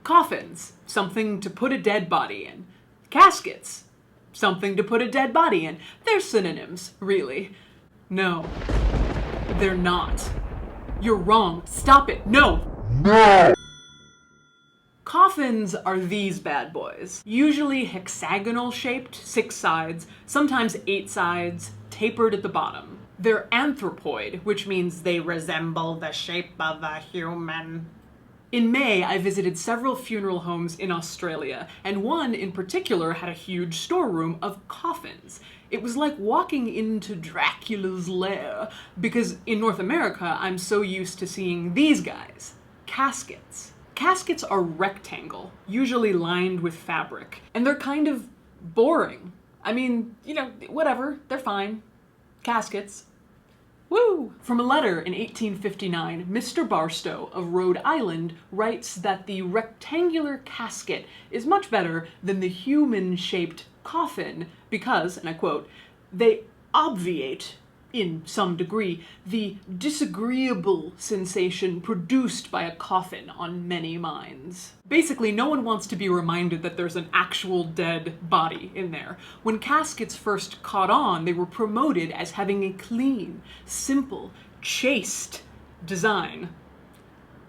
Coffins, something to put a dead body in. Caskets, something to put a dead body in. They're synonyms, really. No, they're not. You're wrong. Stop it. No! No! Coffins are these bad boys. Usually hexagonal shaped, 6 sides, sometimes 8 sides, tapered at the bottom. They're anthropoid, which means they resemble the shape of a human. In May, I visited several funeral homes in Australia, and one in particular had a huge storeroom of coffins. It was like walking into Dracula's lair, because in North America, I'm so used to seeing these guys, caskets. Caskets are rectangle, usually lined with fabric, and they're kind of boring. I mean, whatever, they're fine. Caskets. Woo! From a letter in 1859, Mr. Barstow of Rhode Island writes that the rectangular casket is much better than the human-shaped coffin because, and I quote, they obviate, in some degree, the disagreeable sensation produced by a coffin on many minds. Basically, no one wants to be reminded that there's an actual dead body in there. When caskets first caught on, they were promoted as having a clean, simple, chaste design.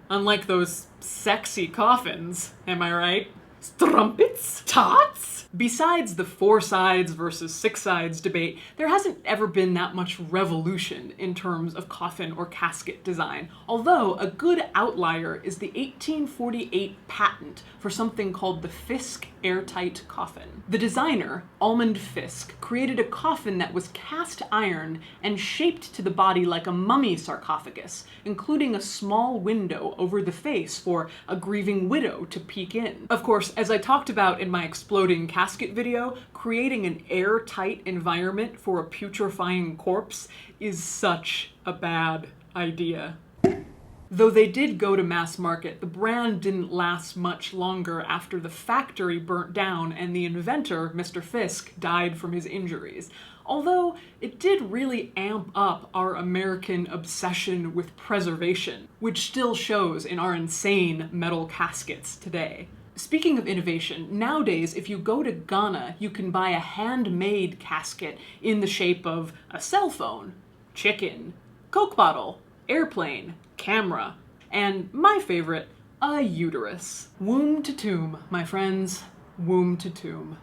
Unlike those sexy coffins, am I right? Strumpets? Tots? Besides the 4 sides versus 6 sides debate, there hasn't ever been that much revolution in terms of coffin or casket design, although a good outlier is the 1848 patent for something called the Fisk airtight coffin. The designer, Almond Fisk, created a coffin that was cast iron and shaped to the body like a mummy sarcophagus, including a small window over the face for a grieving widow to peek in. Of course, as I talked about in my exploding casket video, creating an airtight environment for a putrefying corpse is such a bad idea. Though they did go to mass market, the brand didn't last much longer after the factory burnt down and the inventor, Mr. Fisk, died from his injuries. Although it did really amp up our American obsession with preservation, which still shows in our insane metal caskets today. Speaking of innovation, nowadays if you go to Ghana, you can buy a handmade casket in the shape of a cell phone, chicken, Coke bottle, airplane, camera, and my favorite, a uterus. Womb to tomb, my friends, womb to tomb.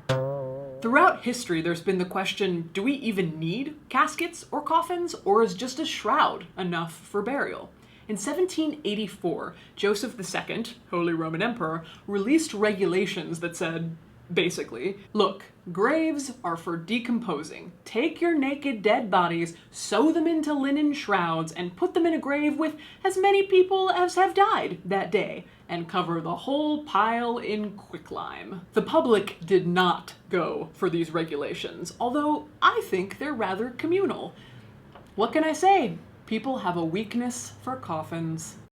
Throughout history, there's been the question, do we even need caskets or coffins, or is just a shroud enough for burial? In 1784, Joseph II, Holy Roman Emperor, released regulations that said, basically, look, graves are for decomposing. Take your naked dead bodies, sew them into linen shrouds, and put them in a grave with as many people as have died that day, and cover the whole pile in quicklime. The public did not go for these regulations, although I think they're rather communal. What can I say? People have a weakness for coffins.